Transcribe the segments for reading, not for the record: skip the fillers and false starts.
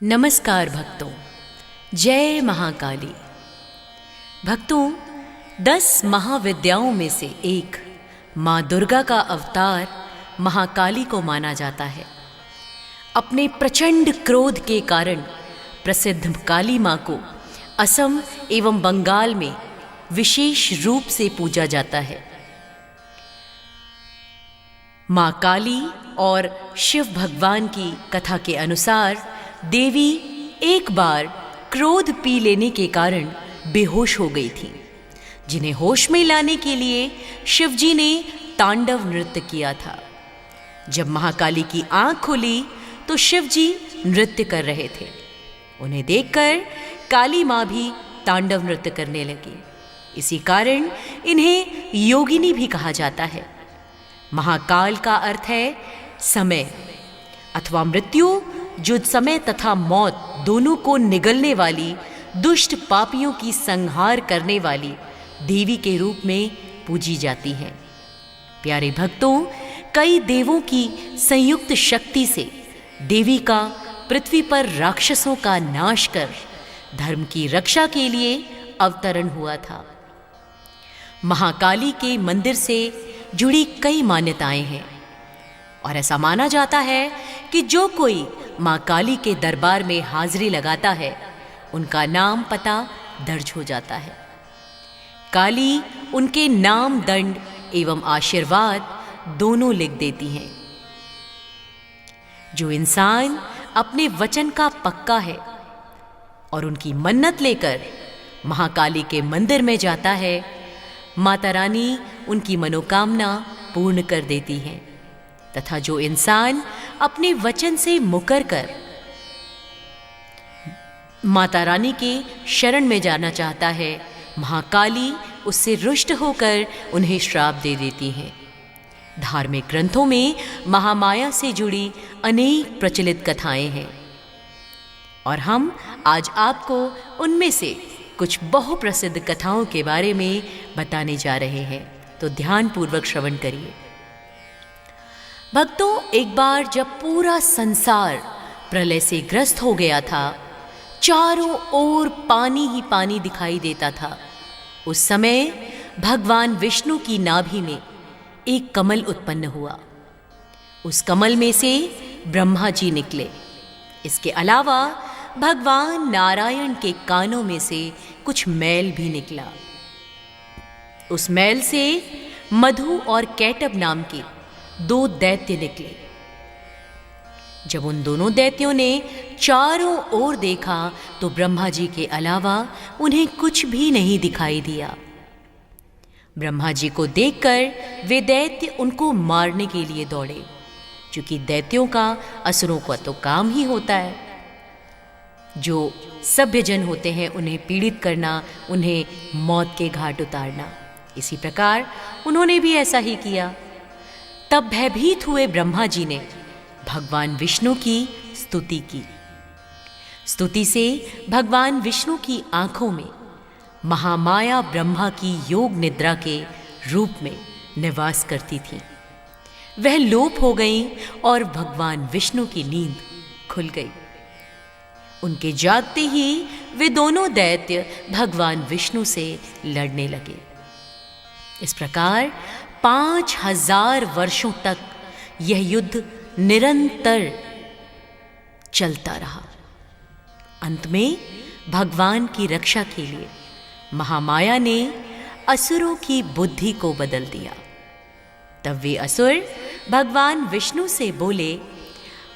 नमस्कार भक्तों, जय महाकाली। भक्तों, 10 महाविद्याओं में से एक माँ दुर्गा का अवतार महाकाली को माना जाता है। अपने प्रचंड क्रोध के कारण प्रसिद्ध काली माँ को असम एवं बंगाल में विशेष रूप से पूजा जाता है। माँ काली और शिव भगवान की कथा के अनुसार देवी एक बार क्रोध पी लेने के कारण बेहोश हो गई थी, जिन्हें होश में लाने के लिए शिवजी ने तांडव नृत्य किया था। जब महाकाली की आंख खुली तो शिवजी नृत्य कर रहे थे। उन्हें देखकर काली माँ भी तांडव नृत्य करने लगी। इसी कारण इन्हें योगिनी भी कहा जाता है। महाकाल का अर्थ है समय अथवा मृत्यु, जो समय तथा मौत दोनों को निगलने वाली, दुष्ट पापियों की संहार करने वाली देवी के रूप में पूजी जाती है। प्यारे भक्तों, कई देवों की संयुक्त शक्ति से देवी का पृथ्वी पर राक्षसों का नाश कर धर्म की रक्षा के लिए अवतरण हुआ था। महाकाली के मंदिर से जुड़ी कई मान्यताएं हैं और ऐसा माना जाता है कि जो कोई माँ काली के दरबार में हाजिरी लगाता है, उनका नाम पता दर्ज हो जाता है। काली उनके नाम, दंड एवं आशीर्वाद दोनों लिख देती हैं। जो इंसान अपने वचन का पक्का है और उनकी मन्नत लेकर महाकाली के मंदिर में जाता है, माता रानी उनकी मनोकामना पूर्ण कर देती हैं। तथा जो इंसान अपने वचन से मुकर कर माता रानी के शरण में जाना चाहता है, महाकाली उससे रुष्ट होकर उन्हें श्राप दे देती हैं। धार्मिक ग्रंथों में महामाया से जुड़ी अनेक प्रचलित कथाएं हैं और हम आज आपको उनमें से कुछ बहुप्रसिद्ध कथाओं के बारे में बताने जा रहे हैं, तो ध्यानपूर्वक श्रवण करिए। भक्तों, एक बार जब पूरा संसार प्रलय से ग्रस्त हो गया था, चारों ओर पानी ही पानी दिखाई देता था, उस समय भगवान विष्णु की नाभि में एक कमल उत्पन्न हुआ। उस कमल में से ब्रह्मा जी निकले। इसके अलावा भगवान नारायण के कानों में से कुछ मैल भी निकला। उस मैल से मधु और कैटब नाम के 2 दैत्य निकले। जब उन दोनों दैत्यों ने चारों ओर देखा तो ब्रह्मा जी के अलावा उन्हें कुछ भी नहीं दिखाई दिया। ब्रह्मा जी को देखकर वे दैत्य उनको मारने के लिए दौड़े, क्योंकि दैत्यों का असुरों का तो काम ही होता है, जो सभ्य जन होते हैं उन्हें पीड़ित करना, उन्हें मौत के घाट उतारना। इसी प्रकार उन्होंने भी ऐसा ही किया। तब भयभीत हुए ब्रह्मा जी ने भगवान विष्णु की स्तुति की। स्तुति से भगवान विष्णु की आंखों में महामाया ब्रह्मा की योग निद्रा के रूप में निवास करती थी। वह लोप हो गई और भगवान विष्णु की नींद खुल गई। उनके जागते ही वे दोनों दैत्य भगवान विष्णु से लड़ने लगे। इस प्रकार 5000 वर्षों तक यह युद्ध निरंतर चलता रहा। अंत में भगवान की रक्षा के लिए महामाया ने असुरों की बुद्धि को बदल दिया। तब वे असुर भगवान विष्णु से बोले,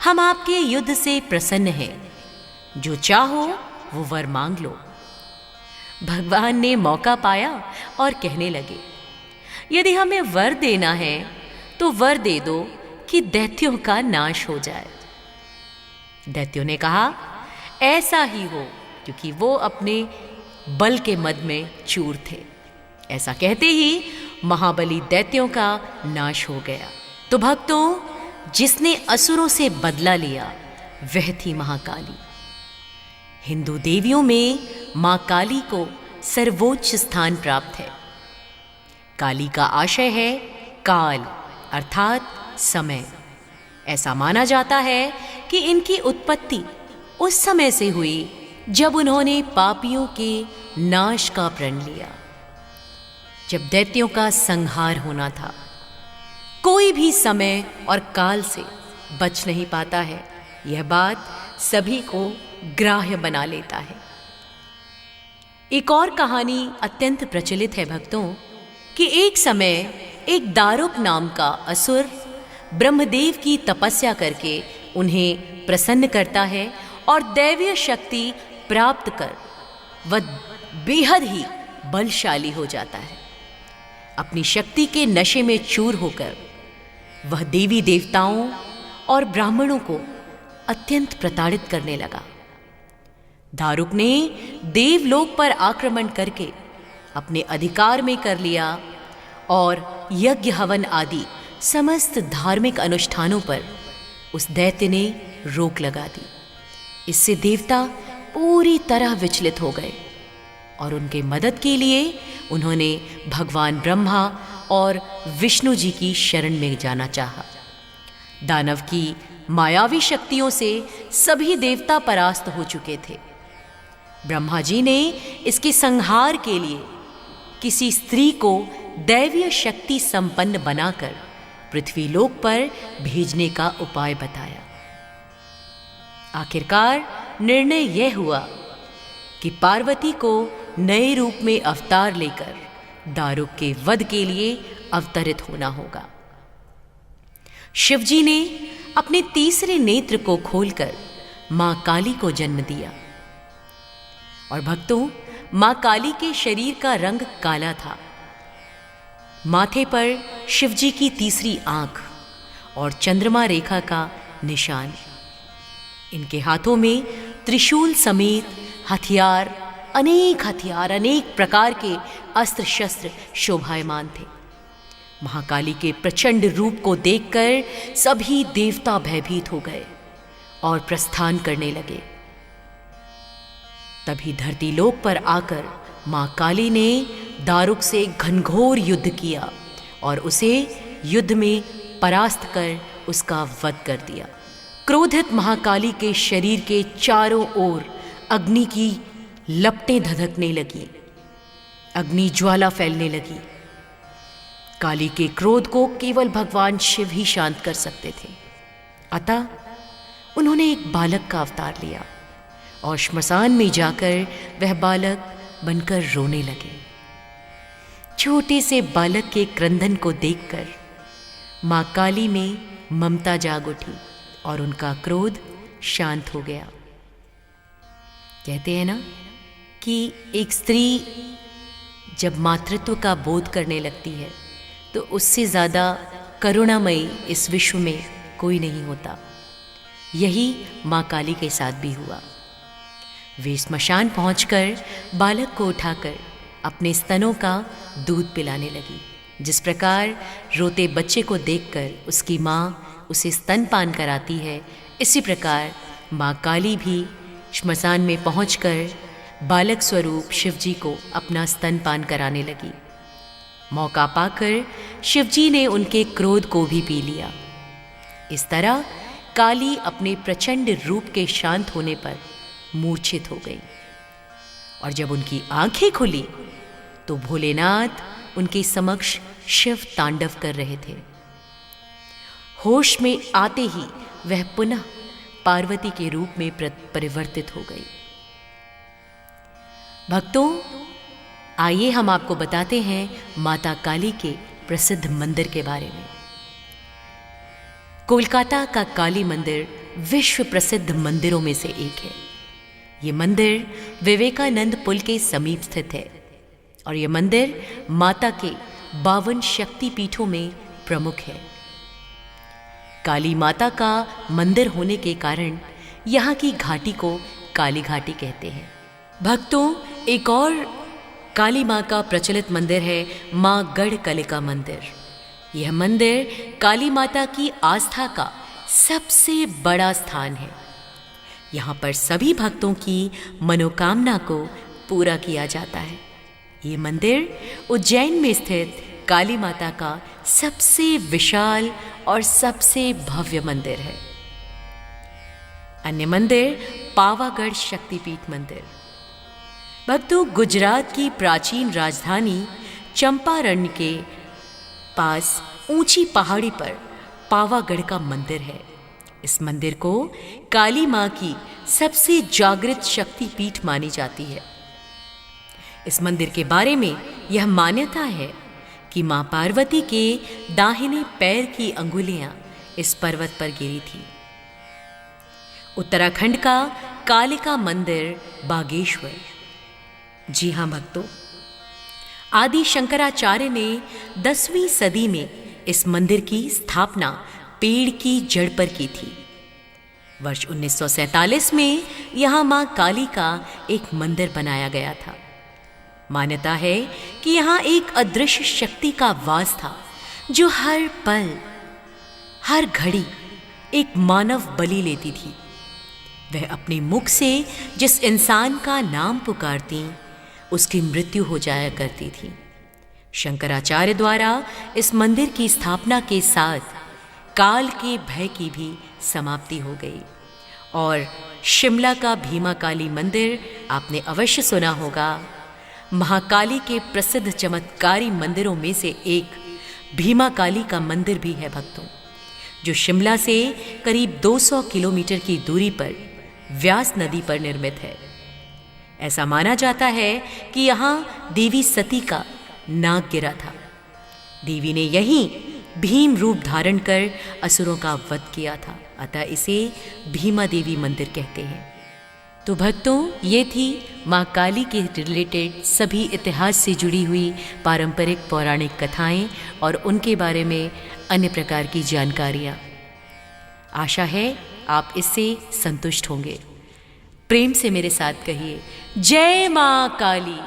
हम आपके युद्ध से प्रसन्न हैं, जो चाहो वो वर मांग लो। भगवान ने मौका पाया और कहने लगे, यदि हमें वर देना है तो वर दे दो कि दैत्यों का नाश हो जाए। दैत्यों ने कहा, ऐसा ही हो, क्योंकि वो अपने बल के मद में चूर थे। ऐसा कहते ही महाबली दैत्यों का नाश हो गया। तो भक्तों, जिसने असुरों से बदला लिया वह थी महाकाली। हिंदू देवियों में मां काली को सर्वोच्च स्थान प्राप्त है। काली का आशय है काल अर्थात समय। ऐसा माना जाता है कि इनकी उत्पत्ति उस समय से हुई जब उन्होंने पापियों के नाश का प्रण लिया, जब दैत्यों का संहार होना था। कोई भी समय और काल से बच नहीं पाता है, यह बात सभी को ग्राह्य बना लेता है। एक और कहानी अत्यंत प्रचलित है भक्तों कि एक समय एक दारुक नाम का असुर ब्रह्मदेव की तपस्या करके उन्हें प्रसन्न करता है और दैवीय शक्ति प्राप्त कर वह बेहद ही बलशाली हो जाता है। अपनी शक्ति के नशे में चूर होकर वह देवी देवताओं और ब्राह्मणों को अत्यंत प्रताड़ित करने लगा। दारुक ने देवलोक पर आक्रमण करके अपने अधिकार में कर लिया और यज्ञ हवन आदि समस्त धार्मिक अनुष्ठानों पर उस दैत्य ने रोक लगा दी। इससे देवता पूरी तरह विचलित हो गए और उनके मदद के लिए उन्होंने भगवान ब्रह्मा और विष्णु जी की शरण में जाना चाहा। दानव की मायावी शक्तियों से सभी देवता परास्त हो चुके थे। ब्रह्मा जी ने इसके संहार के लिए किसी स्त्री को दैवीय शक्ति संपन्न बनाकर पृथ्वीलोक पर भेजने का उपाय बताया। आखिरकार निर्णय यह हुआ कि पार्वती को नए रूप में अवतार लेकर दारुक के वध के लिए अवतरित होना होगा। शिवजी ने अपने तीसरे नेत्र को खोलकर मां काली को जन्म दिया। और भक्तों, मां काली के शरीर का रंग काला था। माथे पर शिवजी की तीसरी आंख और चंद्रमा रेखा का निशान। इनके हाथों में त्रिशूल समेत हथियार, अनेक प्रकार के अस्त्र शस्त्र शोभायमान थे। महाकाली के प्रचंड रूप को देखकर सभी देवता भयभीत हो गए और प्रस्थान करने लगे। तभी धरती लोक पर आकर मां काली ने दारुक से घनघोर युद्ध किया और उसे युद्ध में परास्त कर उसका वध कर दिया। क्रोधित महाकाली के शरीर के चारों ओर अग्नि की लपटें धधकने लगी, अग्नि ज्वाला फैलने लगी। काली के क्रोध को केवल भगवान शिव ही शांत कर सकते थे। अतः उन्होंने एक बालक का अवतार लिया और श्मशान में जाकर वह बालक बनकर रोने लगे। छोटे से बालक के क्रंदन को देखकर मां काली में ममता जाग उठी और उनका क्रोध शांत हो गया। कहते हैं ना कि एक स्त्री जब मातृत्व का बोध करने लगती है तो उससे ज़्यादा करुणामयी इस विश्व में कोई नहीं होता। यही मां काली के साथ भी हुआ। वे श्मशान पहुंचकर बालक को उठाकर अपने स्तनों का दूध पिलाने लगी। जिस प्रकार रोते बच्चे को देखकर उसकी माँ उसे स्तनपान कराती है, इसी प्रकार माँ काली भी श्मशान में पहुंचकर बालक स्वरूप शिवजी को अपना स्तनपान कराने लगी। मौका पाकर शिवजी ने उनके क्रोध को भी पी लिया। इस तरह काली अपने प्रचंड रूप के शांत होने पर मूर्छित हो गई और जब उनकी आंखें खुली तो भोलेनाथ उनके समक्ष शिव तांडव कर रहे थे। होश में आते ही वह पुनः पार्वती के रूप में परिवर्तित हो गई। भक्तों, आइए हम आपको बताते हैं माता काली के प्रसिद्ध मंदिर के बारे में। कोलकाता का काली मंदिर विश्व प्रसिद्ध मंदिरों में से एक है। ये मंदिर विवेकानंद पुल के समीप स्थित है और ये मंदिर माता के 52 शक्ति पीठों में प्रमुख है। काली माता का मंदिर होने के कारण यहाँ की घाटी को काली घाटी कहते हैं। भक्तों, एक और काली माँ का प्रचलित मंदिर है माँ गढ़कलिका मंदिर। यह मंदिर काली माता की आस्था का सबसे बड़ा स्थान है। यहाँ पर सभी भक्तों की मनोकामना को पूरा किया जाता है। ये मंदिर उज्जैन में स्थित काली माता का सबसे विशाल और सबसे भव्य मंदिर है। अन्य मंदिर पावागढ़ शक्तिपीठ मंदिर। भक्तों, गुजरात की प्राचीन राजधानी चंपारण के पास ऊंची पहाड़ी पर पावागढ़ का मंदिर है। इस मंदिर को काली मां की सबसे जागृत शक्तिपीठ मानी जाती है। इस मंदिर के बारे में यह मान्यता है कि मां पार्वती के दाहिने पैर की अंगुलियां इस पर्वत पर गिरी थी। उत्तराखंड का कालिका मंदिर बागेश्वर। जी हां भक्तों, आदि शंकराचार्य ने 10वीं सदी में इस मंदिर की स्थापना पेड़ की जड़ पर की थी। वर्ष 1947 में यहां मां काली का एक मंदिर बनाया गया था। मान्यता है कि यहां एक अदृश्य शक्ति का वास था जो हर पल, हर घड़ी एक मानव बलि लेती थी। वह अपने मुख से जिस इंसान का नाम पुकारती, उसकी मृत्यु हो जाया करती थी। शंकराचार्य द्वारा इस मंदिर की स्थापना के साथ काल के भय की भी समाप्ति हो गई और शिमला का भीमा काली मंदिर आपने अवश्य सुना होगा। महाकाली के प्रसिद्ध चमत्कारी मंदिरों में से एक भीमा काली का मंदिर भी है भक्तों, जो शिमला से करीब 200 किलोमीटर की दूरी पर व्यास नदी पर निर्मित है। ऐसा माना जाता है कि यहाँ देवी सती का नाग गिरा था। देवी ने यहीं भीम रूप धारण कर असुरों का वध किया था, अतः इसे भीमा देवी मंदिर कहते हैं। तो भक्तों, ये थी माँ काली के रिलेटेड सभी इतिहास से जुड़ी हुई पारंपरिक पौराणिक कथाएं और उनके बारे में अन्य प्रकार की जानकारियाँ। आशा है आप इससे संतुष्ट होंगे। प्रेम से मेरे साथ कहिए, जय माँ काली।